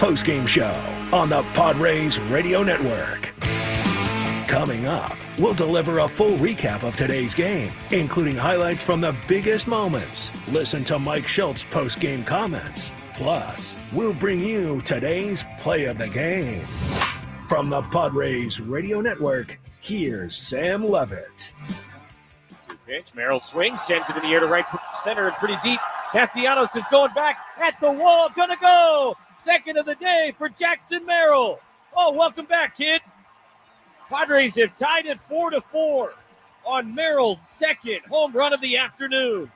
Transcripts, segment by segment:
Postgame Show on the Padres Radio Network. Coming up, we'll deliver a full recap of today's game, including highlights from the biggest moments. Listen to Mike Shildt's post-game comments. Plus, we'll bring you today's play of the game. From the Padres Radio Network, here's Sam Levitt. Pitch, Merrill swings, sends it in the air to right center and pretty deep. Castellanos is going back at the wall, gonna go! Second of the day for Jackson Merrill. Oh, welcome back, kid. Padres have tied it 4-4 on Merrill's second home run of the afternoon.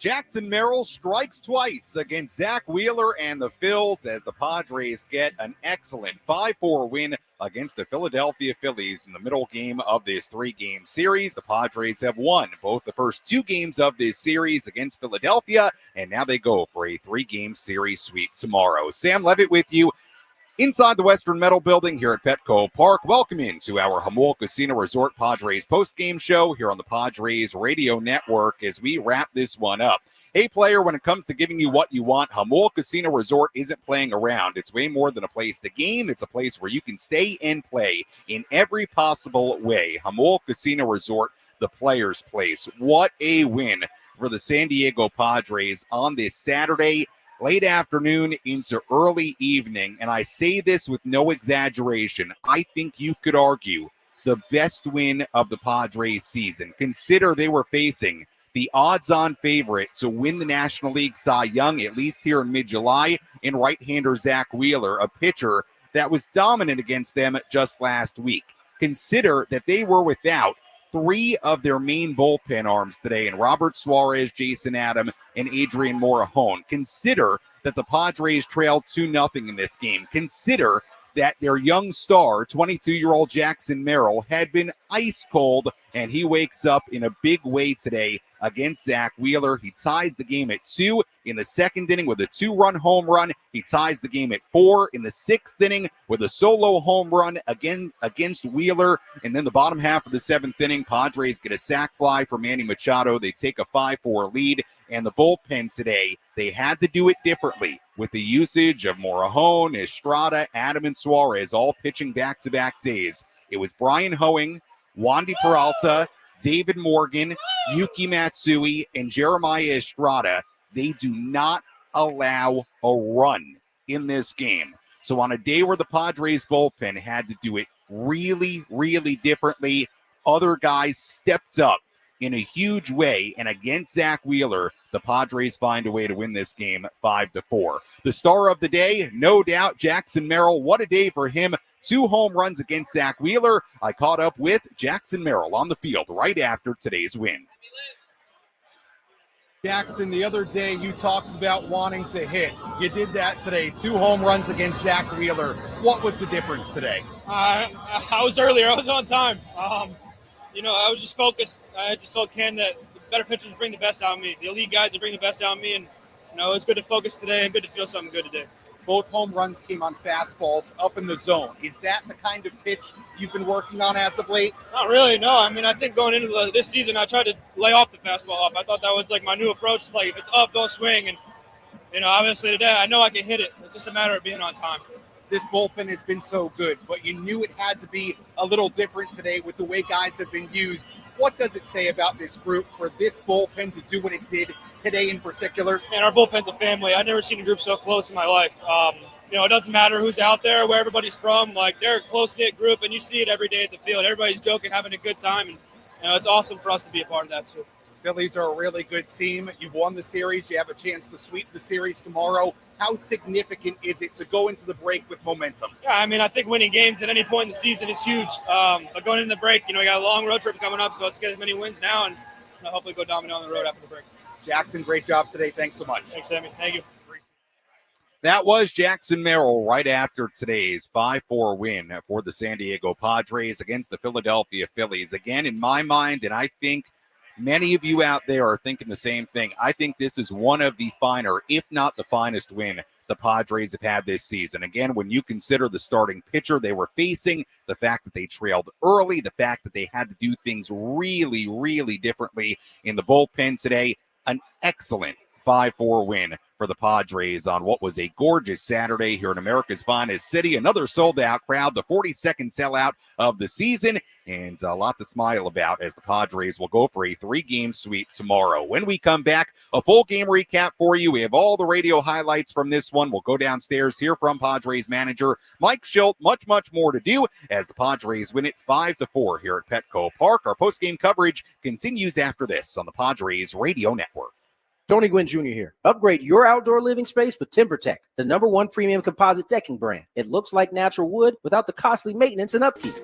Jackson Merrill strikes twice against Zach Wheeler and the Phils as the Padres get an excellent 5-4 win against the Philadelphia Phillies in the middle game of this three-game series. The Padres have won both the first two games of this series against Philadelphia, and now they go for a three-game series sweep tomorrow. Sam Levitt with you inside the Western Metal Building here at Petco Park. Welcome into our Jamul Casino Resort Padres postgame show here on the Padres Radio Network as we wrap this one up. Hey, player, when it comes to giving you what you want, Jamul Casino Resort isn't playing around. It's way more than a place to game. It's a place where you can stay and play in every possible way. Jamul Casino Resort, the player's place. What a win for the San Diego Padres on this Saturday, late afternoon into early evening, and I say this with no exaggeration. I think you could argue the best win of the Padres season. Consider they were facing the odds-on favorite to win the National League Cy Young, at least here in mid-July, in right-hander Zach Wheeler, a pitcher that was dominant against them just last week. Consider that they were without three of their main bullpen arms today, and Robert Suarez, Jason Adam, and Adrian Morejon. Consider that the Padres trailed 2-0 in this game. Consider that their young star, 22-year-old Jackson Merrill, had been ice cold, and he wakes up in a big way today against Zach Wheeler. He ties the game at 2 in the second inning with a 2-run home run. He ties the game at 4 in the sixth inning with a solo home run again against Wheeler. And then the bottom half of the seventh inning, Padres get a sac fly for Manny Machado. They take a 5-4 lead. And the bullpen today, they had to do it differently with the usage of Morejon, Estrada, Adam, and Suarez all pitching back-to-back days. It was Brian Hoeing, Wandy Peralta, David Morgan, Yuki Matsui, and Jeremiah Estrada. They do not allow a run in this game. So on a day where the Padres bullpen had to do it really, really differently, other guys stepped up in a huge way, and against Zach Wheeler, the Padres find a way to win this game 5-4. The star of the day, no doubt, Jackson Merrill. What a day for him. 2 home runs against Zach Wheeler. I caught up with Jackson Merrill on the field right after today's win. Jackson, the other day you talked about wanting to hit. You did that today. 2 home runs against Zach Wheeler. What was the difference today? I was earlier. I was on time. I was just focused. I just told Ken that the better pitchers bring the best out of me. The elite guys, they bring the best out of me. And, it's good to focus today and good to feel something good today. Both home runs came on fastballs up in the zone. Is that the kind of pitch you've been working on as of late? Not really, no. I think going into this season, I tried to lay off the fastball up. I thought that was like my new approach. It's like if it's up, don't swing. And, obviously today I know I can hit it. It's just a matter of being on time. This bullpen has been so good, but you knew it had to be a little different today with the way guys have been used. What does it say about this group for this bullpen to do what it did today in particular? Man, our bullpen's a family. I've never seen a group so close in my life. It doesn't matter who's out there, where everybody's from. Like, they're a close-knit group, and you see it every day at the field. Everybody's joking, having a good time, and it's awesome for us to be a part of that too. Phillies are a really good team. You've won the series. You have a chance to sweep the series tomorrow. How significant is it to go into the break with momentum? Yeah, I think winning games at any point in the season is huge. But going into the break, we got a long road trip coming up, so let's get as many wins now and hopefully go dominant on the road after the break. Jackson, great job today. Thanks so much. Thanks, Sammy. Thank you. That was Jackson Merrill right after today's 5-4 win for the San Diego Padres against the Philadelphia Phillies. Again, in my mind, and I think many of you out there are thinking the same thing, I think this is one of the finer, if not the finest win the Padres have had this season. Again, when you consider the starting pitcher they were facing, the fact that they trailed early, the fact that they had to do things really, really differently in the bullpen today, an excellent 5-4 win for the Padres on what was a gorgeous Saturday here in America's finest city. Another sold-out crowd, the 42nd sellout of the season, and a lot to smile about as the Padres will go for a 3-game sweep tomorrow. When we come back, a full game recap for you. We have all the radio highlights from this one. We'll go downstairs, hear from Padres manager Mike Shildt. Much more to do as the Padres win it 5-4 here at Petco Park. Our postgame coverage continues after this on the Padres Radio Network. Tony Gwynn Jr. here. Upgrade your outdoor living space with TimberTech, the #1 premium composite decking brand. It looks like natural wood without the costly maintenance and upkeep.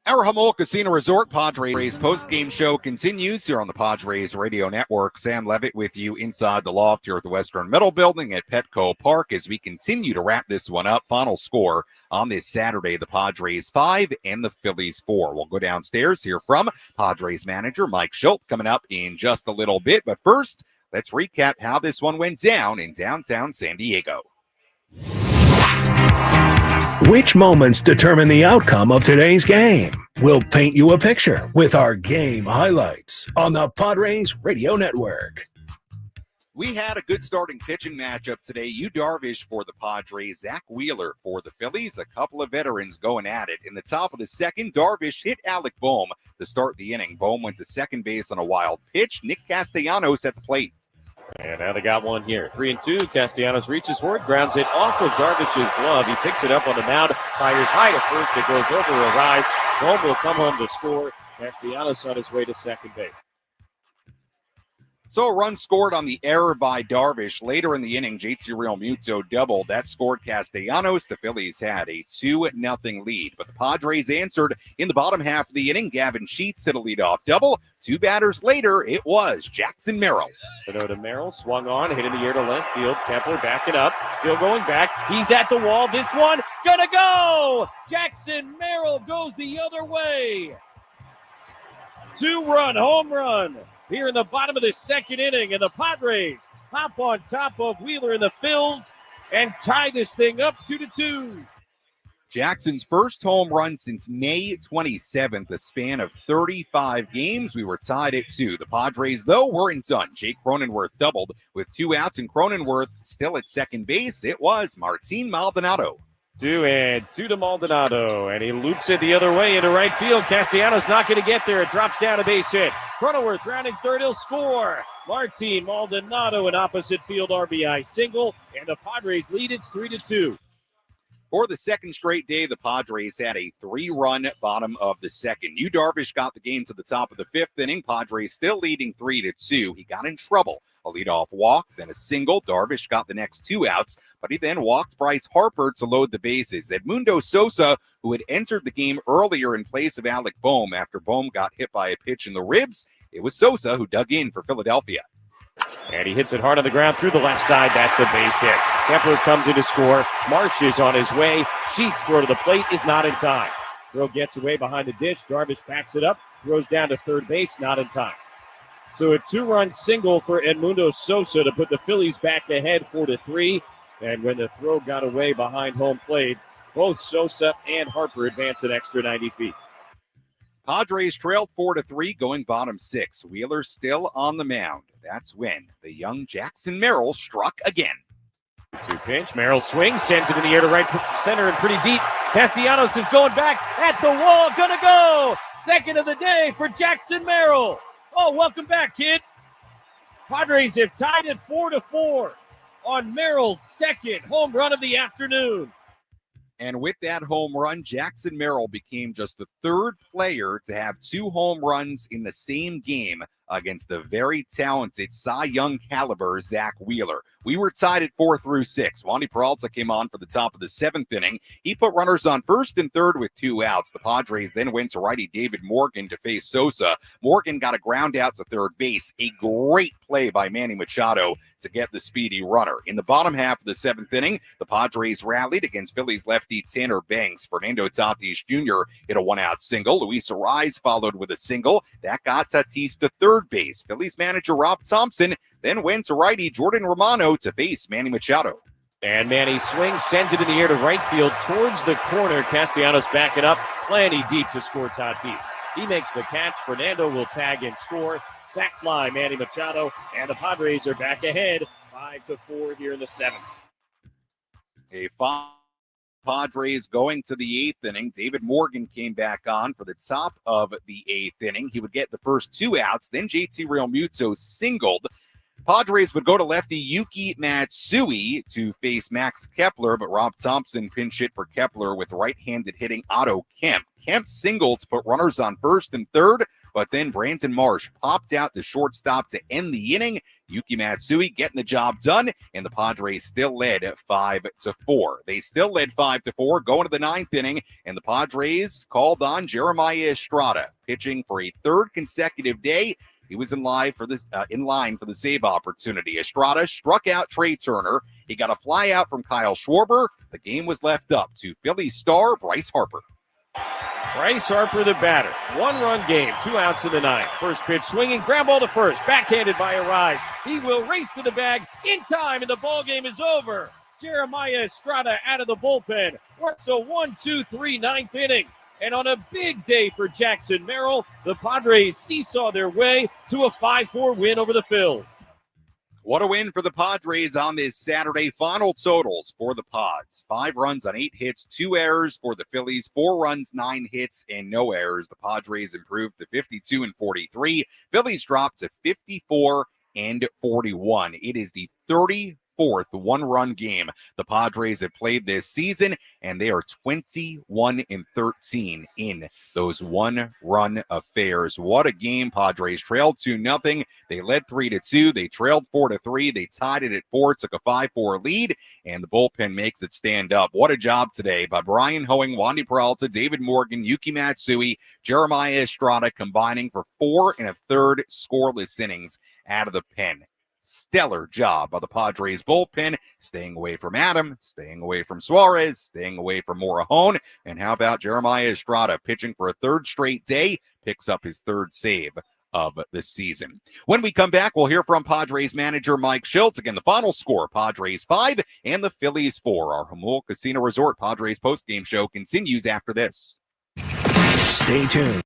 Our Jamul Casino Resort Padres post-game show continues here on the Padres Radio Network. Sam Levitt with you inside the loft here at the Western Metal Building at Petco Park as we continue to wrap this one up. Final score on this Saturday, the Padres 5 and the Phillies 4. We'll go downstairs, hear from Padres manager Mike Shildt coming up in just a little bit. But first, let's recap how this one went down in downtown San Diego. Which moments determine the outcome of today's game? We'll paint you a picture with our game highlights on the Padres Radio Network. We had a good starting pitching matchup today. Yu Darvish for the Padres, Zach Wheeler for the Phillies. A couple of veterans going at it. In the top of the second, Darvish hit Alec Bohm to start the inning. Bohm went to second base on a wild pitch. Nick Castellanos at the plate. And now they got one here. 3-2. Castellanos reaches for it, grounds it off of Darvish's glove. He picks it up on the mound, fires high to first. It goes over a rise. Bohm will come home to score. Castellanos on his way to second base. So a run scored on the error by Darvish. Later in the inning, JT Realmuto doubled. That scored Castellanos. The Phillies had a 2-0 lead. But the Padres answered in the bottom half of the inning. Gavin Sheets hit a leadoff double. Two batters later, it was Jackson Merrill. To Merrill, swung on, hit in the air to left field. Kepler backing up, still going back. He's at the wall. This one, gonna go! Jackson Merrill goes the other way. 2-run home run here in the bottom of the second inning, and the Padres hop on top of Wheeler and the Phils and tie this thing up 2-2. Jackson's first home run since May 27th, a span of 35 games. We were tied at 2. The Padres, though, weren't done. Jake Cronenworth doubled with 2 outs, and Cronenworth still at second base. It was Martin Maldonado. 2-2 to Maldonado, and he loops it the other way into right field. Castellanos not going to get there. It drops down a base hit. Cronenworth rounding third. He'll score. Martin Maldonado, an opposite field RBI single, and the Padres lead. It's 3-2. For the second straight day, the Padres had a 3-run bottom of the second. Yu Darvish got the game to the top of the 5th inning. Padres still leading 3-2. He got in trouble. A leadoff walk, then a single. Darvish got the next 2 outs, but he then walked Bryce Harper to load the bases. Edmundo Sosa, who had entered the game earlier in place of Alec Bohm after Bohm got hit by a pitch in the ribs, it was Sosa who dug in for Philadelphia. And he hits it hard on the ground through the left side. That's a base hit. Kepler comes in to score. Marsh is on his way. Sheets' throw to the plate is not in time. Throw gets away behind the dish. Darvish backs it up. Throws down to third base. Not in time. So a 2-run single for Edmundo Sosa to put the Phillies back ahead 4-3. And when the throw got away behind home plate, both Sosa and Harper advance an extra 90 feet. Padres trailed 4-3 going bottom 6. Wheeler still on the mound. That's when the young Jackson Merrill struck again. 2 pitch. Merrill swings, sends it in the air to right center and pretty deep. Castellanos is going back at the wall. Gonna go. Second of the day for Jackson Merrill. Oh, welcome back, kid. Padres have tied it 4-4 on Merrill's second home run of the afternoon. And with that home run, Jackson Merrill became just the 3rd player to have 2 home runs in the same game against the very talented Cy Young caliber Zach Wheeler. We were tied at 4-6. Wandy Peralta came on for the top of the 7th inning. He put runners on first and third with 2 outs. The Padres then went to righty David Morgan to face Sosa. Morgan got a ground out to third base. A great play by Manny Machado to get the speedy runner. In the bottom half of the 7th inning, the Padres rallied against Phillies lefty Tanner Banks. Fernando Tatis Jr. hit a 1-out single. Luis Arraez followed with a single. That got Tatis to third base. Phillies manager Rob Thompson then went to righty Jordan Romano to face Manny Machado. And Manny swings, sends it in the air to right field towards the corner. Castellanos backing up, plenty deep to score Tatis. He makes the catch. Fernando will tag and score. Sack fly, Manny Machado, and the Padres are back ahead 5-4 here in the 7th. A 5 Padres going to the 8th inning. David Morgan came back on for the top of the 8th inning. He would get the first 2 outs. Then JT Realmuto singled. Padres would go to lefty Yuki Matsui to face Max Kepler, but Rob Thompson pinch hit for Kepler with right-handed hitting Otto Kemp. Kemp singled to put runners on first and third, but then Brandon Marsh popped out the shortstop to end the inning. Yuki Matsui getting the job done, and the Padres still led 5-4. They still led 5-4 going to the 9th inning, and the Padres called on Jeremiah Estrada, pitching for a 3rd consecutive day. He was in line for the save opportunity. Estrada struck out Trey Turner. He got a fly out from Kyle Schwarber. The game was left up to Philly star Bryce Harper. Bryce Harper, the batter. 1-run game, 2 outs in the 9th. First pitch swinging, ground ball to first, backhanded by Arraez. He will race to the bag in time, and the ball game is over. Jeremiah Estrada out of the bullpen. It's a 1-2-3 9th inning. And on a big day for Jackson Merrill, the Padres seesaw their way to a 5-4 win over the Phils. What a win for the Padres on this Saturday. Final totals for the Pods. 5 runs on 8 hits, 2 errors for the Phillies, 4 runs, 9 hits, and no errors. The Padres improved to 52-43. Phillies dropped to 54-41. It is the 34th 1-run game the Padres have played this season, and they are 21-13 in those 1-run affairs. What a game. Padres trailed 2-0. They led 3-2. They trailed 4-3. They tied it at 4, took a 5-4 lead, and the bullpen makes it stand up. What a job today by Brian Hoeing, Wandy Peralta, David Morgan, Yuki Matsui, Jeremiah Estrada combining for 4 1/3 scoreless innings out of the pen. Stellar job by the Padres bullpen, staying away from Adam, staying away from Suarez, staying away from Morejon. And how about Jeremiah Estrada pitching for a 3rd straight day, picks up his 3rd save of the season. When we come back, we'll hear from Padres manager Mike Shildt. Again, the final score, Padres 5 and the Phillies 4. Our Jamul Casino Resort Padres postgame show continues after this. Stay tuned.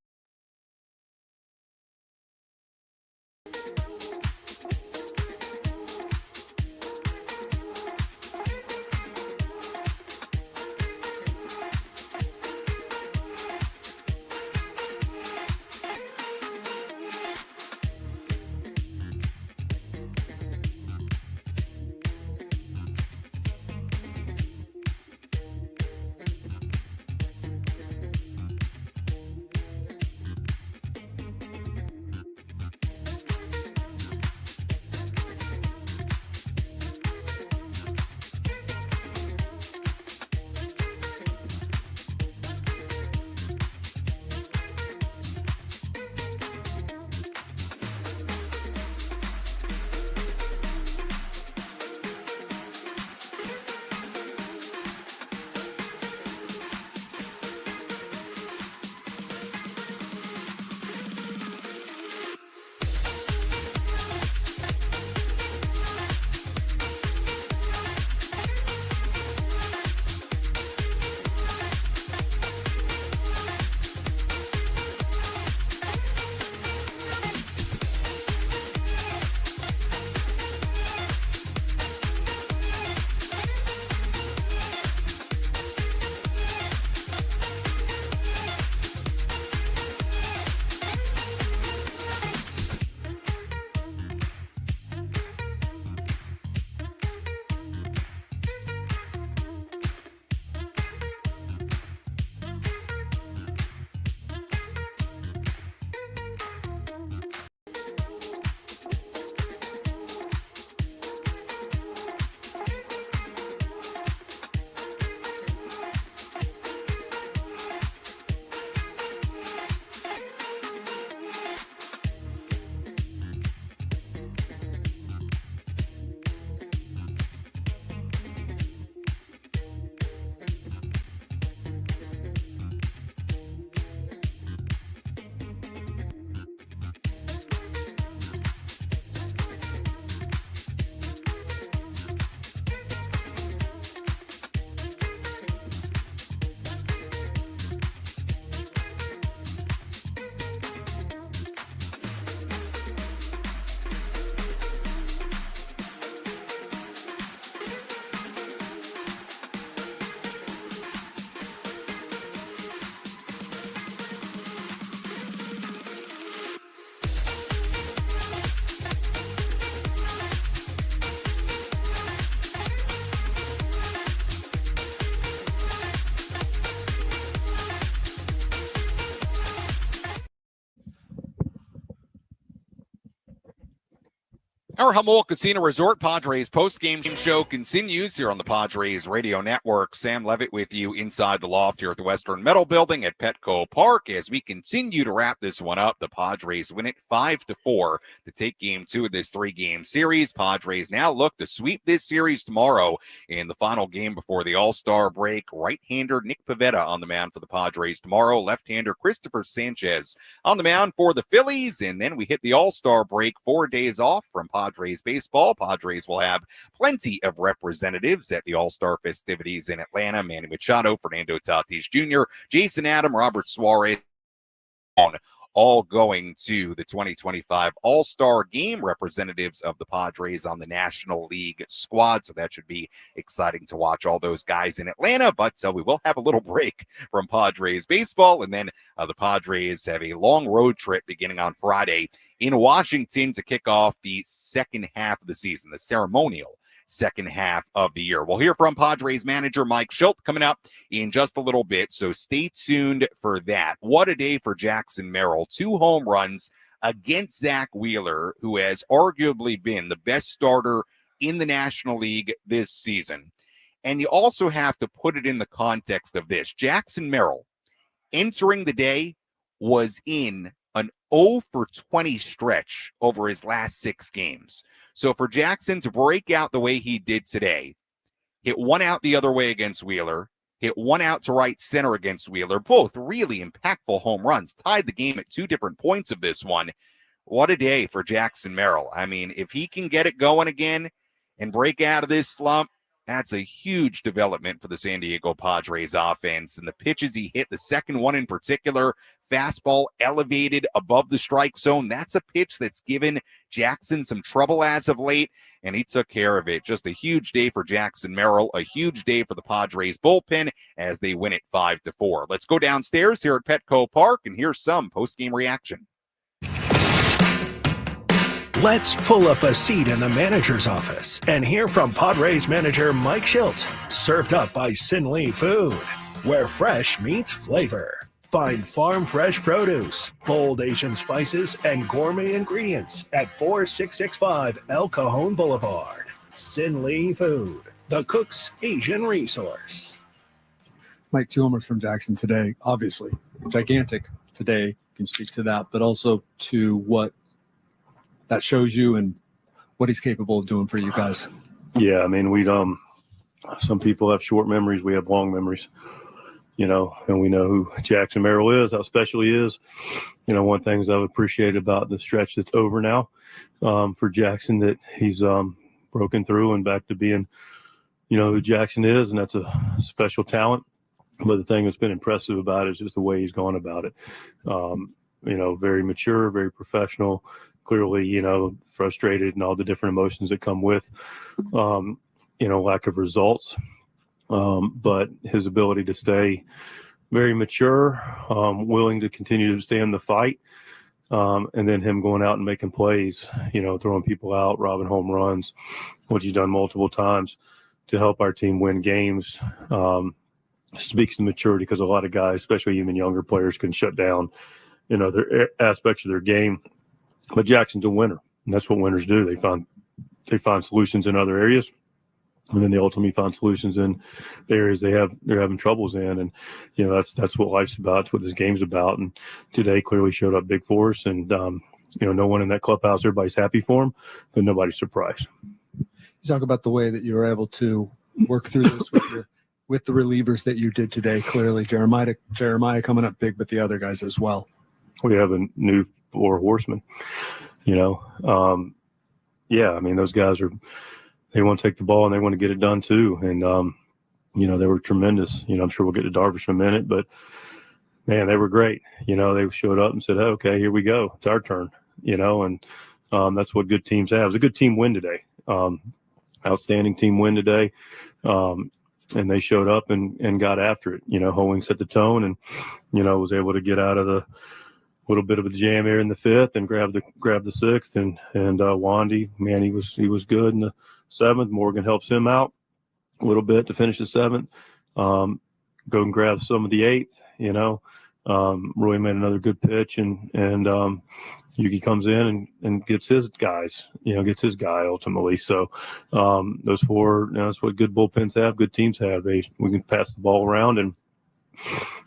Our Jamul Casino Resort Padres post-game show continues here on the Padres Radio Network. Sam Levitt with you inside the loft here at the Western Metal Building at Petco Park. As we continue to wrap this one up, the Padres win it 5-4 to take game 2 of this 3-game series. Padres now look to sweep this series tomorrow in the final game before the All-Star break. Right-hander Nick Pivetta on the mound for the Padres tomorrow. Left-hander Christopher Sanchez on the mound for the Phillies. And then we hit the All-Star break, 4 days off from Padres baseball. Padres will have plenty of representatives at the All-Star festivities in Atlanta. Manny Machado, Fernando Tatis Jr., Jason Adam, Robert Suarez, all going to the 2025 All-Star Game. Representatives of the Padres on the National League squad, so that should be exciting to watch all those guys in Atlanta. But we will have a little break from Padres baseball, and then the Padres have a long road trip beginning on Friday in Washington to kick off the second half of the season, the ceremonial second half of the year. We'll hear from Padres manager Mike Shildt coming up in just a little bit, so stay tuned for that. What a day for Jackson Merrill. 2 home runs against Zach Wheeler, who has arguably been the best starter in the National League this season. And you also have to put it in the context of this. Jackson Merrill, entering the day, was in an 0 for 20 stretch over his last 6 games. So for Jackson to break out the way he did today, hit 1 out the other way against Wheeler, hit 1 out to right center against Wheeler, both really impactful home runs, tied the game at 2 different points of this one. what a day for Jackson Merrill. I mean, if he can get it going again and break out of this slump, that's a huge development for the San Diego Padres offense. And the pitches he hit, the second one in particular, fastball elevated above the strike zone. That's a pitch that's given Jackson some trouble as of late, and he took care of it. Just a huge day for Jackson Merrill, a huge day for the Padres bullpen as they win it 5-4. Let's go downstairs here at Petco Park and hear some post-game reaction. Let's pull up a seat in the manager's office and hear from Padres manager Mike Shildt. Served up by Sin Lee Food, where fresh meets flavor. Find farm fresh produce, bold Asian spices, and gourmet ingredients at 4665 El Cajon Boulevard. Sin Lee Food, the cook's Asian resource. Mike, 2 homers from Jackson today, obviously. Gigantic today, can speak to that, but also to what that shows you and what he's capable of doing for you guys. Yeah, I mean, some people have short memories. We have long memories, and we know who Jackson Merrill is, how special he is. One thing I've appreciated about the stretch that's over now for Jackson, that he's broken through and back to being, who Jackson is, and that's a special talent. But the thing that's been impressive about it is just the way he's gone about it. Very mature, very professional. Clearly, frustrated and all the different emotions that come with, lack of results. But his ability to stay very mature, willing to continue to stay in the fight, and then him going out and making plays, throwing people out, robbing home runs, which he's done multiple times to help our team win games, speaks to maturity, because a lot of guys, especially even younger players, can shut down, their aspects of their game. But Jackson's a winner, and that's what winners do. They find solutions in other areas, and then they ultimately find solutions in the areas they're having troubles in. And that's what life's about. It's what this game's about. And today clearly showed up big for us. And no one in that clubhouse, everybody's happy for him, but nobody's surprised. You talk about the way that you were able to work through this with the relievers that you did today. Clearly, Jeremiah coming up big, but the other guys as well. We have a new 4 horsemen, those guys they want to take the ball and they want to get it done too. And, they were tremendous. I'm sure we'll get to Darvish in a minute, but man, they were great. They showed up and said, oh, okay, here we go. It's our turn, and that's what good teams have. It was a good team win today. Outstanding team win today. And they showed up and got after it. Hoeing set the tone and, was able to get out of the little bit of a jam here in the 5th and grab the 6th. And Wandy, man, he was good in the 7th. Morgan helps him out a little bit to finish the 7th. Go and grab some of the 8th, Roy made another good pitch and Yuki comes in and gets his guys, gets his guy ultimately. So those 4, that's what good bullpens have, good teams have. We can pass the ball around and,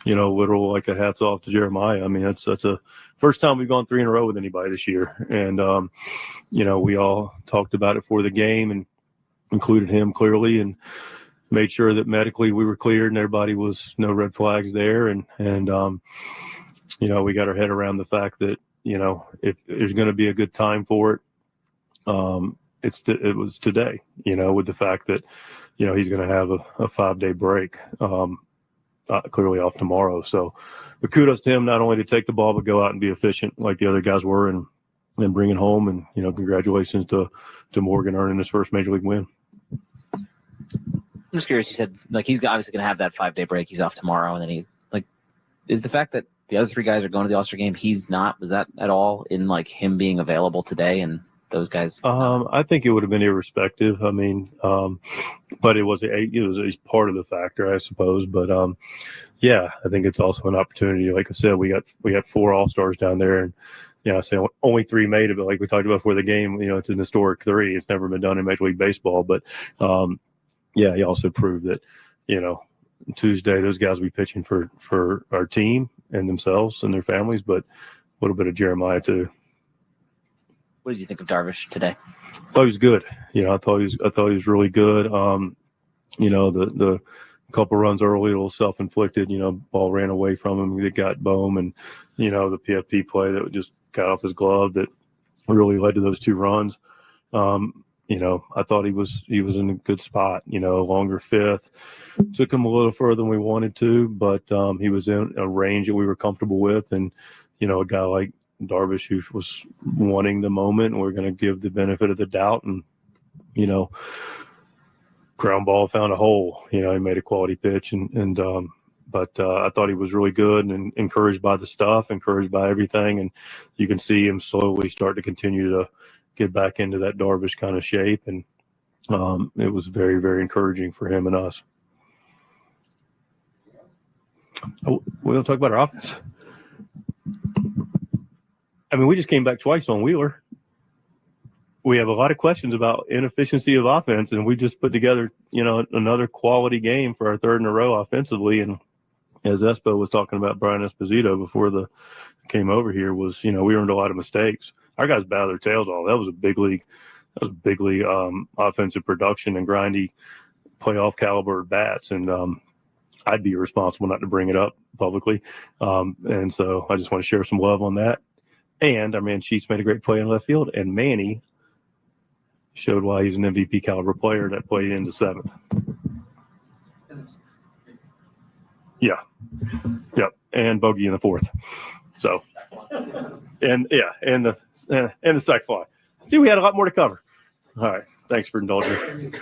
literal like a hats off to Jeremiah. I mean, that's a first time we've gone 3 in a row with anybody this year. And, we all talked about it for the game and included him clearly and made sure that medically we were cleared and everybody was no red flags there. And we got our head around the fact that, if there's going to be a good time for it, it was today, with the fact that, he's going to have a 5-day break, clearly off tomorrow. So, but kudos to him, not only to take the ball, but go out and be efficient like the other guys were and bring it home. And, congratulations to Morgan earning his first major league win. I'm just curious. You said he's obviously going to have that 5-day break. He's off tomorrow. And then he's is the fact that the other 3 guys are going to the All-Star game, he's not, was that at all in him being available today and those guys? I think it would have been irrespective. I mean, but it was a part of the factor, I suppose. But I think it's also an opportunity. Like I said, we got 4 All-Stars down there, and I say only 3 made it. But like we talked about before the game, it's an historic 3. It's never been done in Major League Baseball. But he also proved that Tuesday those guys will be pitching for our team and themselves and their families, but a little bit of Jeremiah too. What did you think of Darvish today? I thought he was good. I thought he was really good. The couple runs early, a little self-inflicted. Ball ran away from him. It got Bohm, and the PFP play that just got off his glove that really led to those 2 runs. I thought he was in a good spot, longer fifth. Took him a little further than we wanted to, but he was in a range that we were comfortable with. And, a guy like Darvish who was wanting the moment, we're going to give the benefit of the doubt. And, ground ball found a hole. He made a quality pitch. But I thought he was really good and encouraged by the stuff, encouraged by everything. And you can see him slowly start to continue to get back into that Darvish kind of shape. And it was very, very encouraging for him and us. We're going to talk about our offense. We just came back twice on Wheeler. We have a lot of questions about inefficiency of offense, and we just put together, another quality game for our 3rd in a row offensively. And as Espo was talking about Brian Esposito before came over here, was, we earned a lot of mistakes. Our guys battled their tails off. That was a big league. Offensive production and grindy playoff caliber bats. And I'd be irresponsible not to bring it up publicly. And so I just want to share some love on that. And our man Sheets made a great play in left field, and Manny showed why he's an MVP caliber player that played into 7th. Yeah. Yep. And bogey in the 4th. So, and the sack fly. See, we had a lot more to cover. All right. Thanks for indulging.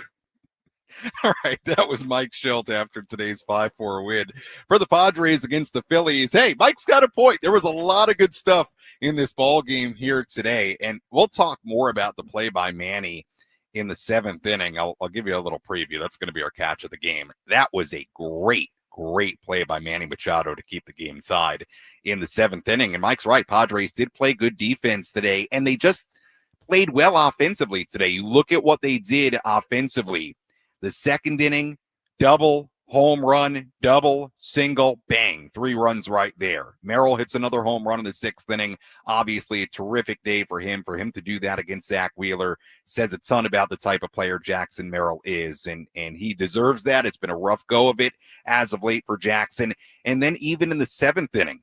All right, that was Mike Shildt after today's 5-4 win for the Padres against the Phillies. Hey, Mike's got a point. There was a lot of good stuff in this ball game here today, and we'll talk more about the play by Manny in the 7th inning. I'll give you a little preview. That's going to be our catch of the game. That was a great play by Manny Machado to keep the game tied in the 7th inning. And Mike's right. Padres did play good defense today, and they just played well offensively today. You look at what they did offensively. The 2nd inning, double, home run, double, single, bang. 3 runs right there. Merrill hits another home run in the 6th inning. Obviously, a terrific day for him. For him to do that against Zach Wheeler says a ton about the type of player Jackson Merrill is, and he deserves that. It's been a rough go of it as of late for Jackson. And then even in the 7th inning,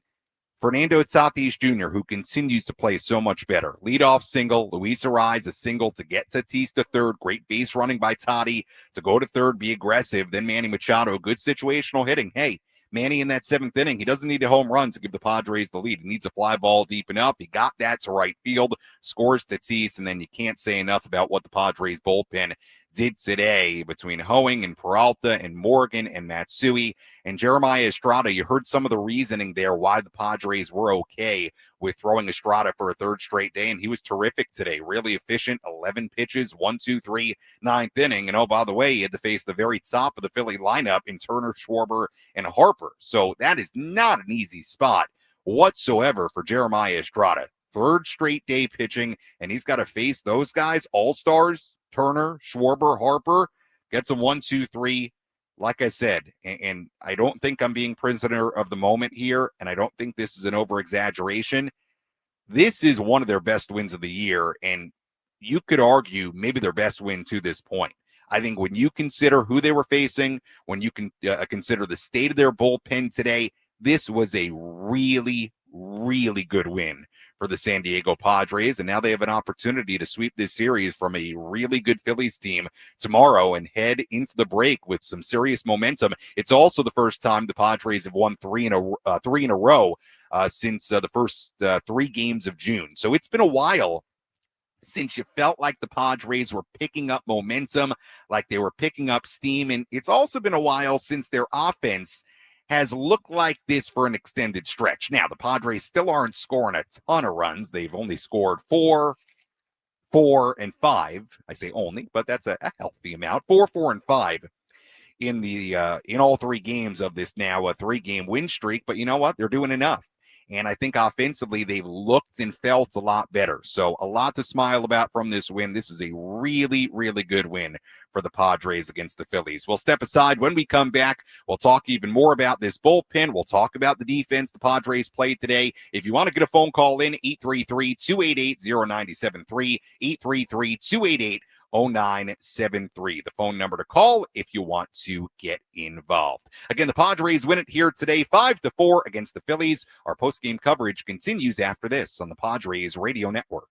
Fernando Tatis Jr., who continues to play so much better. Leadoff single, Luis Ariz a single to get Tatis to 3rd. Great base running by Tati to go to 3rd, be aggressive. Then Manny Machado, good situational hitting. Hey, Manny in that 7th inning, he doesn't need a home run to give the Padres the lead. He needs a fly ball deep enough. He got that to right field, scores Tatis, and then you can't say enough about what the Padres bullpen did today between Hoeing and Peralta and Morgan and Matsui and Jeremiah Estrada. You heard some of the reasoning there why the Padres were okay with throwing Estrada for a 3rd straight day, and he was terrific today. Really efficient, 11 pitches, 1, 2, 3, 9th inning. And oh, by the way, he had to face the very top of the Philly lineup in Turner, Schwarber, and Harper. So that is not an easy spot whatsoever for Jeremiah Estrada. 3rd straight day pitching, and he's got to face those guys, all-stars, Turner, Schwarber, Harper, gets a 1, 2, 3. Like I said, and I don't think I'm being prisoner of the moment here, and I don't think this is an over-exaggeration. This is one of their best wins of the year, and you could argue maybe their best win to this point. I think when you consider who they were facing, when you can consider the state of their bullpen today, this was a really, really good win for the San Diego Padres, and now they have an opportunity to sweep this series from a really good Phillies team tomorrow and head into the break with some serious momentum. It's also the first time the Padres have won 3 in a row since the first 3 games of June. So it's been a while since you felt like the Padres were picking up momentum, like they were picking up steam, and it's also been a while since their offense has looked like this for an extended stretch. Now, the Padres still aren't scoring a ton of runs. They've only scored 4, 4, and 5. I say only, but that's a healthy amount. 4, 4, and 5 in all 3 games of this now a 3-game win streak. But you know what? They're doing enough. And I think offensively, they've looked and felt a lot better. So a lot to smile about from this win. This is a really, really good win for the Padres against the Phillies. We'll step aside. When we come back, we'll talk even more about this bullpen. We'll talk about the defense the Padres played today. If you want to get a phone call in, 833-288-0973, 833-288-0973. The phone number to call if you want to get involved. Again, the Padres win it here today, 5-4 against the Phillies. Our post-game coverage continues after this on the Padres Radio Network.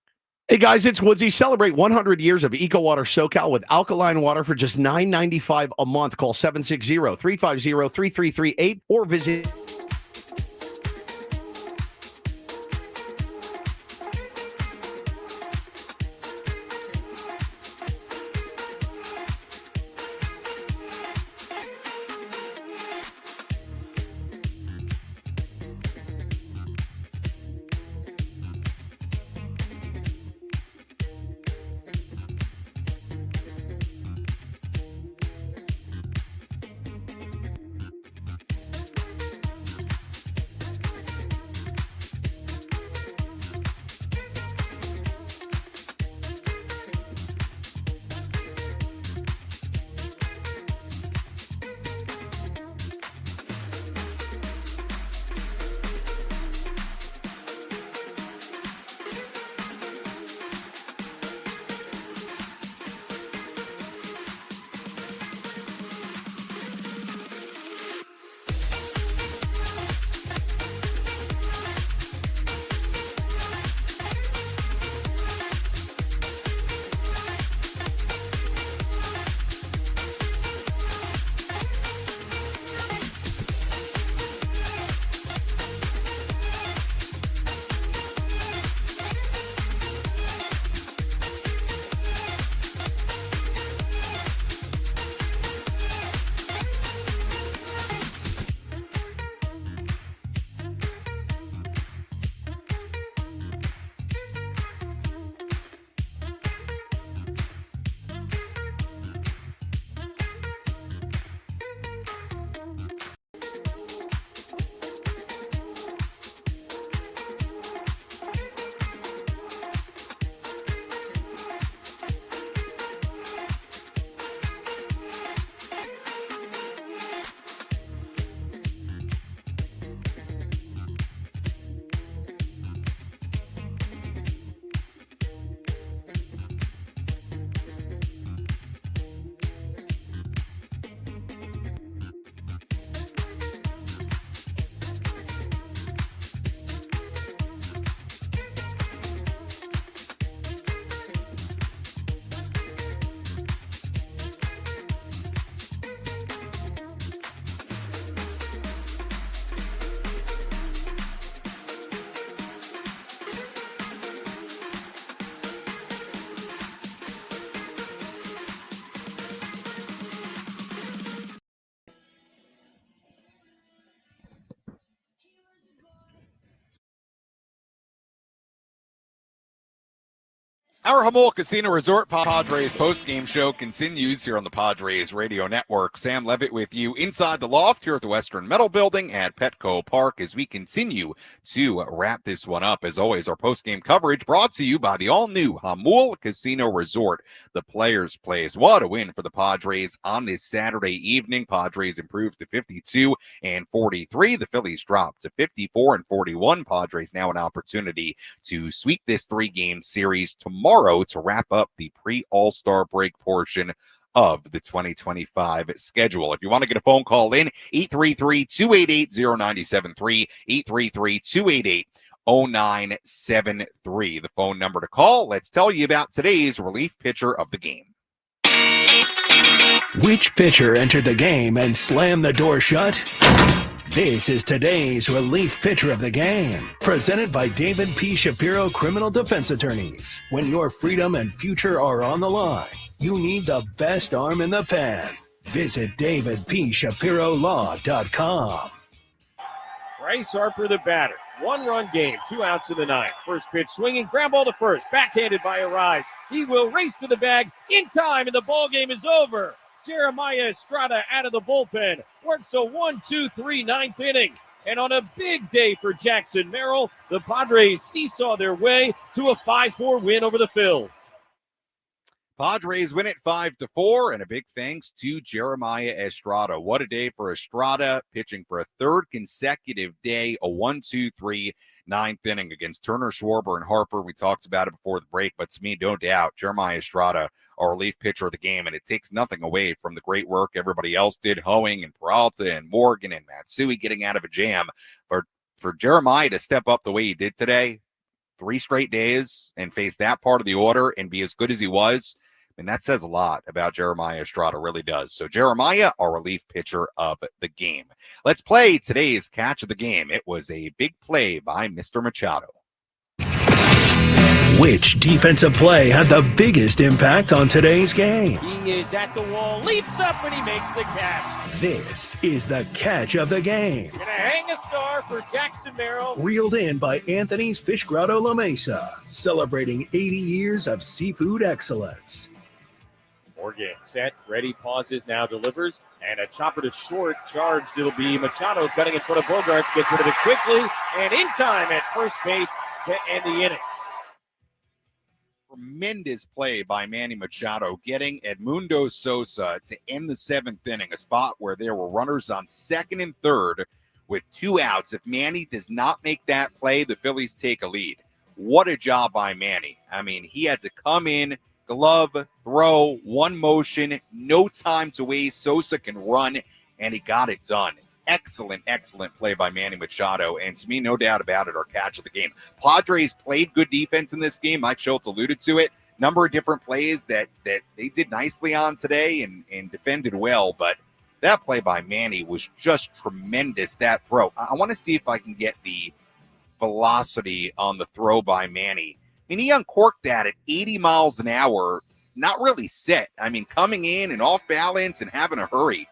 Hey guys, it's Woodsy. Celebrate 100 years of EcoWater SoCal with alkaline water for just $9.95 a month. Call 760-350-3338 or visit. Our Jamul Casino Resort Padres post-game show continues here on the Padres Radio Network. Sam Levitt with you inside the loft here at the Western Metal Building at Petco Park as we continue to wrap this one up. As always, our post-game coverage brought to you by the all-new Jamul Casino Resort, the Players' Place. What a win for the Padres on this Saturday evening. Padres improved to 52 and 43. The Phillies dropped to 54 and 41. Padres now an opportunity to sweep this three-game series tomorrow to wrap up the pre-All-Star break portion of the 2025 schedule. If you want to get a phone call in, 833-288-0973, 833-288-0973, the phone number to call. Let's tell you about today's relief pitcher of the game. Which pitcher entered the game and slammed the door shut? This is today's relief pitcher of the game, presented by David P. Shapiro Criminal Defense Attorneys. When your freedom and future are on the line, you need the best arm in the pen. Visit davidpshapirolaw.com. Bryce Harper, the batter. 1-run game, 2 outs in the ninth. First pitch swinging, ground ball to first, backhanded by Arise. He will race to the bag in time, and the ball game is over. Jeremiah Estrada out of the bullpen. Works a 1-2-3 ninth inning. And on a big day for Jackson Merrill, the Padres seesaw their way to a 5-4 win over the Phils. Padres win it 5-4, and a big thanks to Jeremiah Estrada. What a day for Estrada, pitching for a third consecutive day, a 1-2-3 ninth inning against Turner, Schwarber, and Harper. We talked about it before the break, but to me, no doubt, Jeremiah Estrada, our relief pitcher of the game, and it takes nothing away from the great work everybody else did, Hoeing and Peralta and Morgan and Matsui getting out of a jam. But for Jeremiah to step up the way he did today, 3 straight days and face that part of the order and be as good as he was, and that says a lot about Jeremiah Estrada, really does. So Jeremiah, our relief pitcher of the game. Let's play today's catch of the game. It was a big play by Mr. Machado. Which defensive play had the biggest impact on today's game? He is at the wall, leaps up, and he makes the catch. This is the catch of the game. Gonna hang a star for Jackson Merrill. Reeled in by Anthony's Fish Grotto La Mesa, celebrating 80 years of seafood excellence. Morgan set, ready, pauses, now delivers, and a chopper to short, charged. It'll be Machado cutting in front of Bogarts, gets rid of it quickly, and in time at first base to end the inning. Tremendous play by Manny Machado, getting Edmundo Sosa to end the 7th inning, a spot where there were runners on 2nd and 3rd with 2 outs. If Manny does not make that play, the Phillies take a lead. What a job by Manny. I mean, he had to come in, glove, throw, one motion, no time to waste. Sosa can run, and he got it done. Excellent, excellent play by Manny Machado, and to me, no doubt about it, our catch of the game. Padres played good defense in this game. Mike Shildt alluded to it. Number of different plays that they did nicely on today and defended well, but that play by Manny was just tremendous, that throw. I want to see if I can get the velocity on the throw by Manny. I mean, he uncorked that at 80 miles an hour, not really set. I mean, coming in and off balance and having a hurry.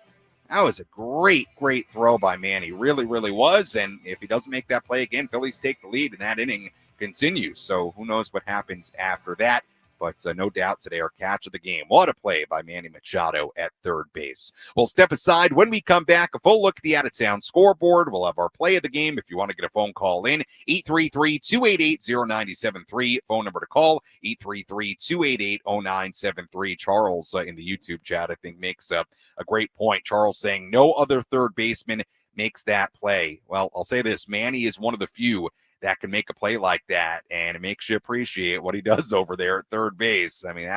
That was a great, great throw by Manny. Really, really was. And if he doesn't make that play again, Phillies take the lead and that inning continues. So who knows what happens after that. But no doubt today, our catch of the game. What a play by Manny Machado at third base. We'll step aside. When we come back, a full look at the out-of-town scoreboard. We'll have our play of the game. If you want to get a phone call in, 833-288-0973. Phone number to call, 833-288-0973. Charles in the YouTube chat, I think, makes a great point. Charles saying no other third baseman makes that play. Well, I'll say this. Manny is one of the few that can make a play like that, and it makes you appreciate what he does over there at third base. I mean,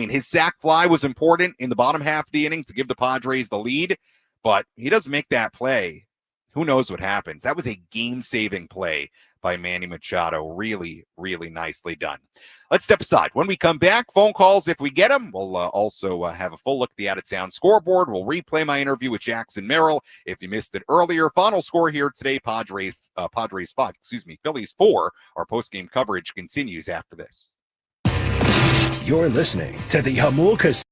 his sac fly was important in the bottom half of the inning to give the Padres the lead, but he doesn't make that play. Who knows what happens? That was a game-saving play by Manny Machado. Really, really nicely done. Let's step aside. When we come back, phone calls, if we get them, we'll also have a full look at the out-of-town scoreboard. We'll replay my interview with Jackson Merrill. If you missed it earlier, final score here today, Phillies 5, Phillies 4. Our postgame coverage continues after this. You're listening to the Jamul Casino.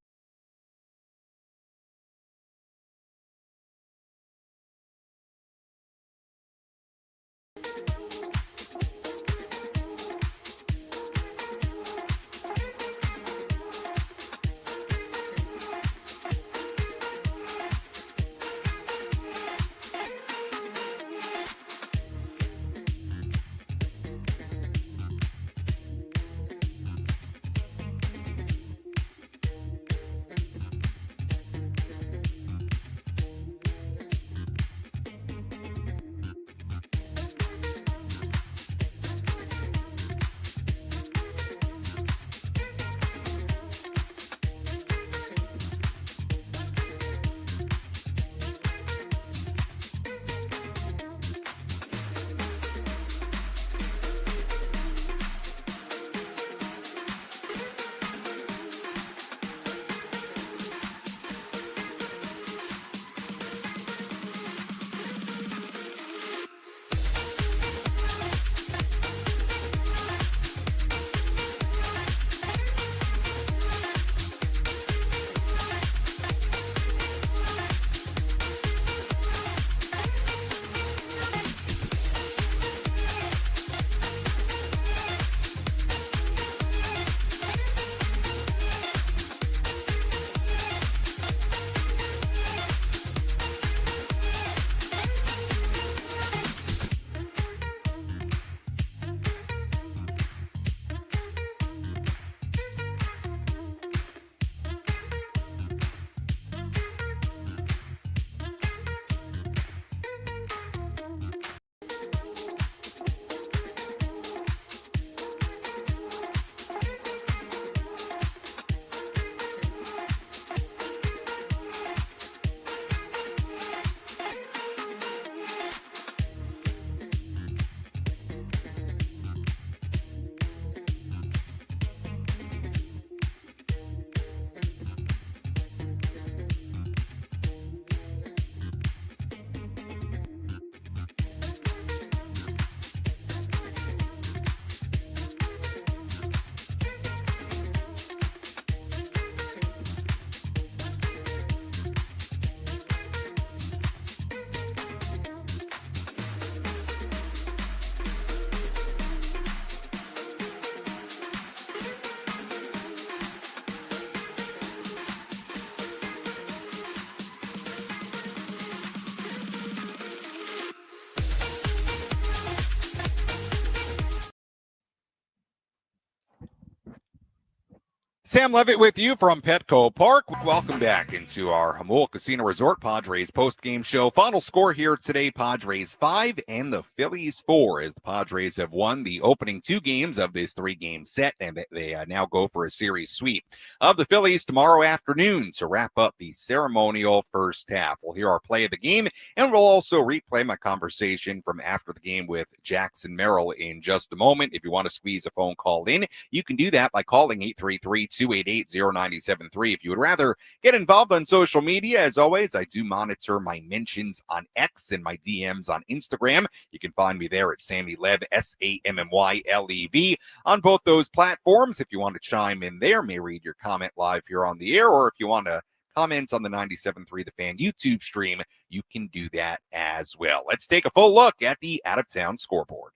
Sam Levitt with you from Petco Park. Welcome back into our Jamul Casino Resort Padres post-game show. Final score here today, Padres 5 and the Phillies 4, as the Padres have won the opening 2 games of this 3-game set, and they now go for a series sweep of the Phillies tomorrow afternoon to wrap up the ceremonial first half. We'll hear our play of the game, and we'll also replay my conversation from after the game with Jackson Merrill in just a moment. If you want to squeeze a phone call in, you can do that by calling 833-288-0973. If you would rather get involved on social media, as always, I do monitor my mentions on X and my DMs on Instagram. You can find me there at SammyLev, SammyLev, on both those platforms. If you want to chime in there, may read your comment live here on the air, or if you want to comment on the 97.3 The Fan YouTube stream, you can do that as well. Let's take a full look at the out-of-town scoreboard.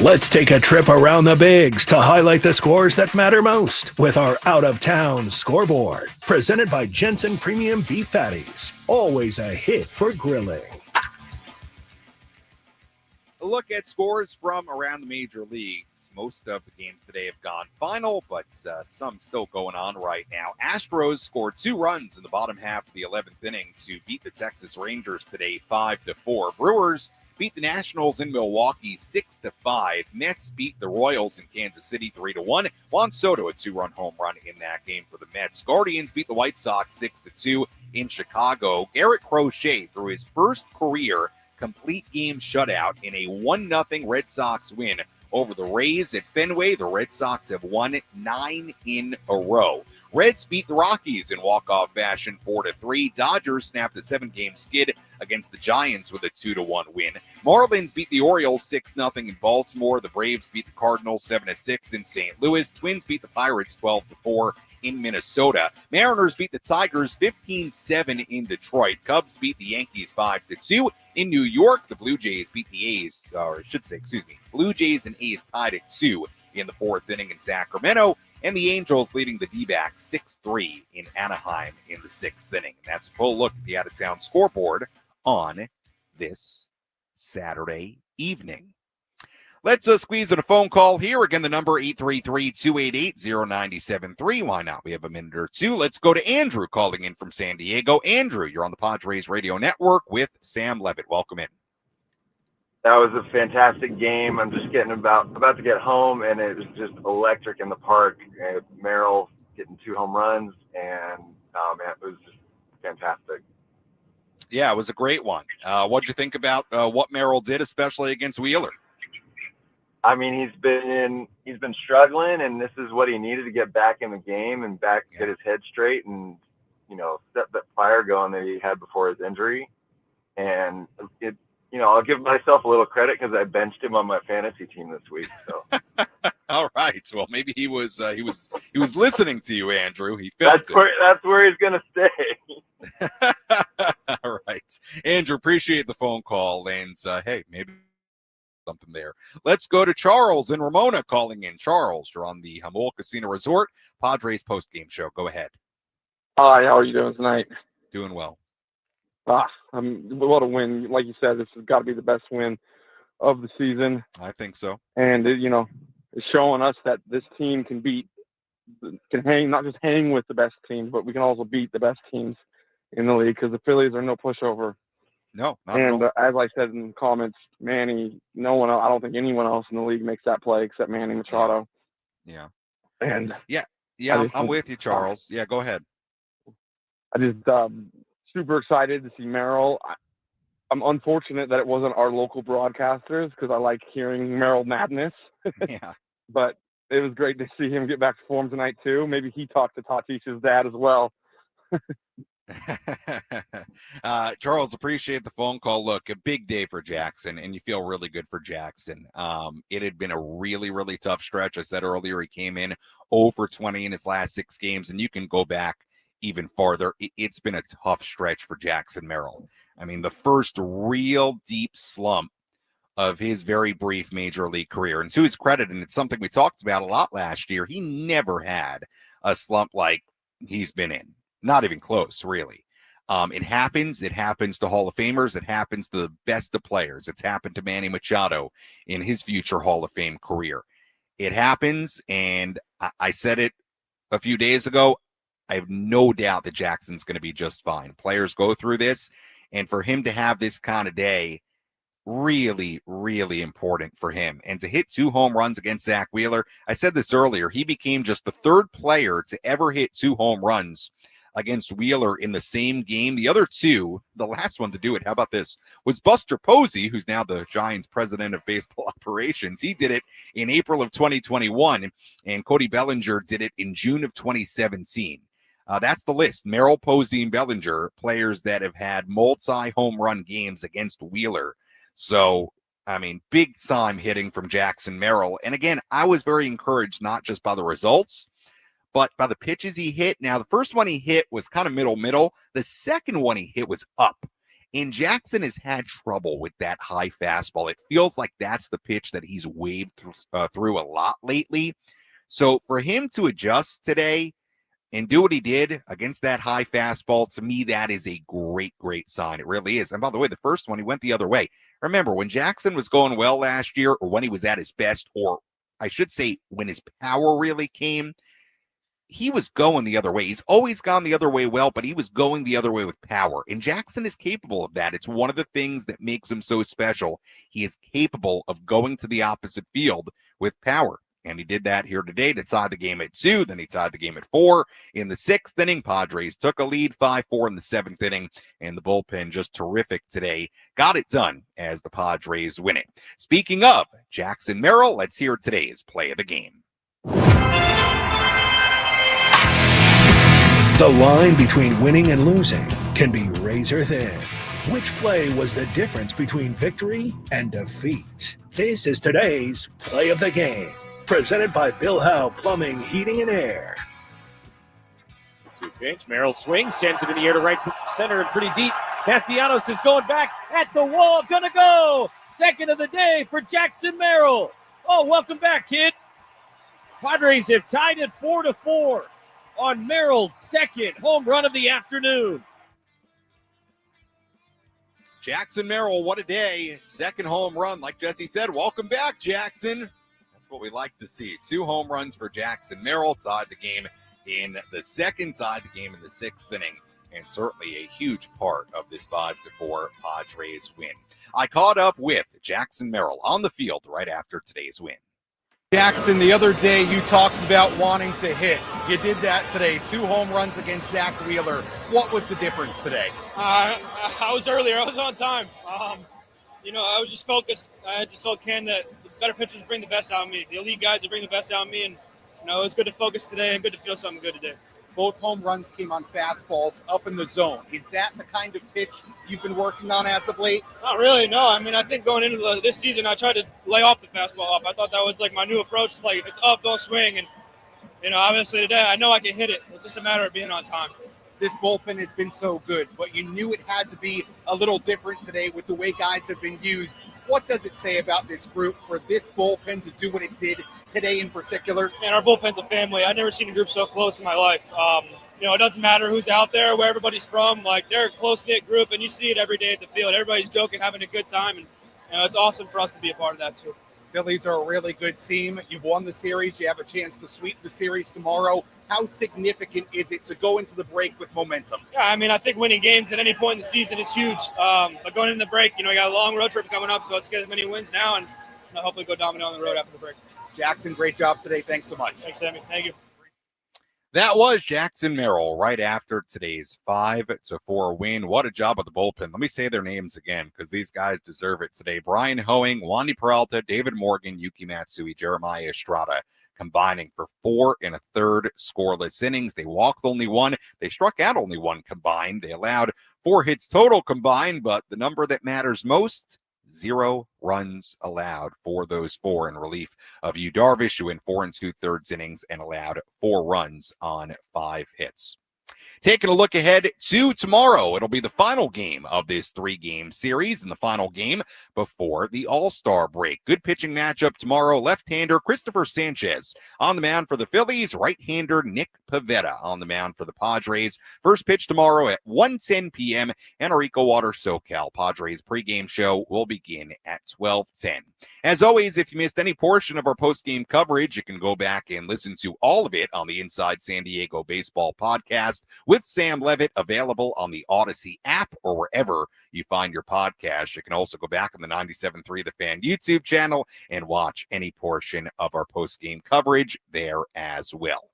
Let's take a trip around the bigs to highlight the scores that matter most with our out-of-town scoreboard. Presented by Jensen Premium Beef Patties. Always a hit for grilling. A look at scores from around the major leagues. Most of the games today have gone final, but some still going on right now. Astros scored 2 runs in the bottom half of the 11th inning to beat the Texas Rangers today 5-4. Brewers beat the Nationals in Milwaukee 6-5. Mets beat the Royals in Kansas City 3-1. Juan Soto a 2-run home run in that game for the Mets. Guardians beat the White Sox 6-2 in Chicago. Garrett Crochet threw his first career complete game shutout in a 1-0 Red Sox win over the Rays at Fenway. The Red Sox have won 9 in a row. Reds beat the Rockies in walk-off fashion 4-3. Dodgers snapped a 7-game skid against the Giants with a 2-1 win. Marlins beat the Orioles 6-0 in Baltimore. The Braves beat the Cardinals 7-6 in St. Louis. Twins beat the Pirates 12-4 in Minnesota. Mariners beat the Tigers 15-7 in Detroit. Cubs beat the Yankees 5-2 in New York. The Blue Jays beat the A's, or I should say, Blue Jays and A's tied at 2 in the 4th inning in Sacramento. And the Angels leading the D-backs 6-3 in Anaheim in the 6th inning. And that's a full look at the out-of-town scoreboard on this Saturday evening. Let's squeeze in a phone call here. Again, the number 833-288-0973. Why not? We have a minute or two. Let's go to Andrew calling in from San Diego. Andrew, you're on the Padres Radio Network with Sam Levitt. Welcome in. That was a fantastic game. I'm just getting about to get home, and it was just electric in the park. Merrill getting 2 home runs, and man, it was just fantastic. Yeah, it was a great one. What'd you think about what Merrill did, especially against Wheeler? I mean, he's been struggling, and this is what he needed to get back in the game and get his head straight, and set that fire going that he had before his injury. And I'll give myself a little credit because I benched him on my fantasy team this week. So. All right. Well, maybe he was listening to you, Andrew. He felt that's where he's gonna stay. All right, Andrew. Appreciate the phone call, and hey, maybe something there. Let's go to Charles and Ramona calling in. Charles, you're on the Jamul Casino Resort Padres post-game show. Go ahead. Hi, how are you doing tonight? Doing well. What a win. Like you said, this has got to be the best win of the season. I think so. And, it's showing us that this team can not just hang with the best teams, but we can also beat the best teams in the league because the Phillies are no pushover. No, not and at all. As I said in the comments, Manny, I don't think anyone else in the league makes that play except Manny Machado. Yeah. And I'm with you, Charles. Yeah, go ahead. I just super excited to see Merrill. I'm unfortunate that it wasn't our local broadcasters because I like hearing Merrill madness. Yeah. But it was great to see him get back to form tonight too. Maybe he talked to Tatis's dad as well. Charles, appreciate the phone call. Look, a big day for Jackson, and you feel really good for Jackson. It had been a really, really tough stretch. I said earlier he came in 0 for 20 in his last 6 games, and you can go back even farther. It's been a tough stretch for Jackson Merrill. I mean, the first real deep slump of his very brief major league career. And to his credit, and it's something we talked about a lot last year, he never had a slump like he's been in. Not even close, really. It happens. It happens to Hall of Famers. It happens to the best of players. It's happened to Manny Machado in his future Hall of Fame career. it happens, and I said it a few days ago. I have no doubt that Jackson's going to be just fine. Players go through this, and for him to have this kind of day, really, really important for him. And to hit 2 home runs against Zach Wheeler, I said this earlier, he became just the 3rd player to ever hit 2 home runs against Wheeler in the same game. The other 2, the last one to do it, how about this, was Buster Posey, who's now the Giants president of baseball operations. He did it in April of 2021, and Cody Bellinger did it in June of 2017. That's the list. Merrill, Posey, and Bellinger, players that have had multi-home run games against Wheeler. So, I mean, big time hitting from Jackson Merrill. And again, I was very encouraged, not just by the results, but by the pitches he hit. Now, the first one he hit was kind of middle. The second one he hit was up. And Jackson has had trouble with that high fastball. It feels like that's the pitch that he's waved through a lot lately. So for him to adjust today and do what he did against that high fastball, to me, that is a great, great sign. It really is. And by the way, the first one, he went the other way. Remember, when Jackson was going well last year, or when he was at his best, or I should say when his power really came, he was going the other way. He's always gone the other way well, but he was going the other way with power. And Jackson is capable of that. It's one of the things that makes him so special. He is capable of going to the opposite field with power. And he did that here today to tie the game at 2. Then he tied the game at 4. In the 6th inning, Padres took a lead 5-4 in the 7th inning. And the bullpen just terrific today. Got it done as the Padres win it. Speaking of Jackson Merrill, let's hear today's play of the game. The line between winning and losing can be razor thin. Which play was the difference between victory and defeat? This is today's play of the game. Presented by Bill Howe Plumbing, Heating, and Air. 2 pitch. Merrill swings, sends it in the air to right center and pretty deep. Castellanos is going back at the wall. Gonna go. Second of the day for Jackson Merrill. Oh, welcome back, kid. Padres have tied it 4-4 on Merrill's second home run of the afternoon. Jackson Merrill, what a day. Second home run. Like Jesse said, welcome back, Jackson. What we like to see. 2 home runs for Jackson Merrill, tied the game in the 2nd, tied the game in the 6th inning, and certainly a huge part of this 5-4 Padres win. I caught up with Jackson Merrill on the field right after today's win. Jackson, the other day you talked about wanting to hit. You did that today. 2 home runs against Zach Wheeler. What was the difference today? I was earlier. I was on time. I was just focused. I just told Ken that better pitchers bring the best out of me. The elite guys that bring the best out of me, and it was good to focus today and good to feel something good today. Both home runs came on fastballs up in the zone. Is that the kind of pitch you've been working on as of late? Not really, no. I mean, I think going into this season, I tried to lay off the fastball up. I thought that was like my new approach. It's like it's up, don't swing, and obviously today I know I can hit it. It's just a matter of being on time. This bullpen has been so good, but you knew it had to be a little different today with the way guys have been used. What does it say about this group for this bullpen to do what it did today in particular? Man, our bullpen's a family. I've never seen a group so close in my life. It doesn't matter who's out there, where everybody's from. Like, they're a close-knit group, and you see it every day at the field. Everybody's joking, having a good time, and it's awesome for us to be a part of that too. Phillies are a really good team. You've won the series. You have a chance to sweep the series tomorrow. How significant is it to go into the break with momentum? Yeah, I mean, I think winning games at any point in the season is huge. But going into the break, we got a long road trip coming up, so let's get as many wins now and hopefully go dominant on the road after the break. Jackson, great job today. Thanks so much. Thanks, Sammy. Thank you. That was Jackson Merrill right after today's 5-4 win. What a job of the bullpen. Let me say their names again because these guys deserve it today. Brian Hoeing, Wandy Peralta, David Morgan, Yuki Matsui, Jeremiah Estrada combining for 4 1/3 scoreless innings. They walked only 1. They struck out only 1 combined. They allowed 4 hits total combined, but the number that matters most, 0 runs allowed for those 4 in relief of Yu Darvish, who in 4 2/3 innings and allowed 4 runs on 5 hits. Taking a look ahead to tomorrow, it'll be the final game of this 3-game series and the final game before the All-Star break. Good pitching matchup tomorrow. Left-hander Christopher Sanchez on the mound for the Phillies. Right-hander Nick Pivetta on the mound for the Padres. First pitch tomorrow at 1:10 p.m. and our Eco Water SoCal Padres pregame show will begin at 12:10. As always, if you missed any portion of our postgame coverage, you can go back and listen to all of it on the Inside San Diego Baseball podcast with Sam Levitt, available on the Odyssey app or wherever you find your podcast. You can also go back on the 97.3 The Fan YouTube channel and watch any portion of our post-game coverage there as well.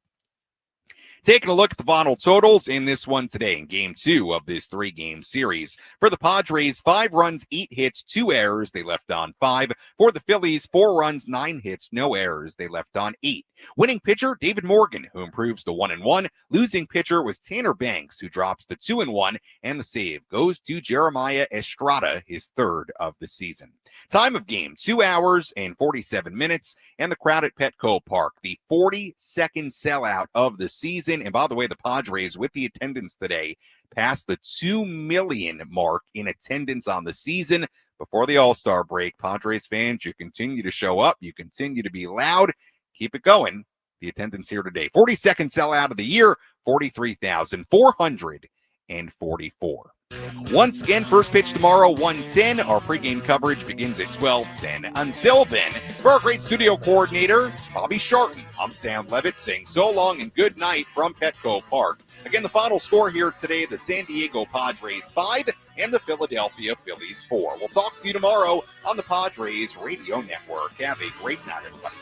Taking a look at the final totals in this one today in Game 2 of this 3-game series. For the Padres, 5 runs, 8 hits, 2 errors. They left on 5. For the Phillies, 4 runs, 9 hits, no errors. They left on 8. Winning pitcher, David Morgan, who improves to 1-1. Losing pitcher was Tanner Banks, who drops to 2-1. And the save goes to Jeremiah Estrada, his 3rd of the season. Time of game, 2 hours and 47 minutes. And the crowd at Petco Park, the 42nd sellout of the season. And by the way, the Padres, with the attendance today, passed the 2 million mark in attendance on the season. Before the All-Star break, Padres fans, you continue to show up. You continue to be loud. Keep it going. The attendance here today. 42nd sellout of the year, 43,444. Once again, first pitch tomorrow, 1:10. Our pregame coverage begins at 12:10. Until then, for our great studio coordinator, Bobby Sharton, I'm Sam Levitt saying so long and good night from Petco Park. Again, the final score here today, the San Diego Padres 5 and the Philadelphia Phillies 4. We'll talk to you tomorrow on the Padres Radio Network. Have a great night, everybody.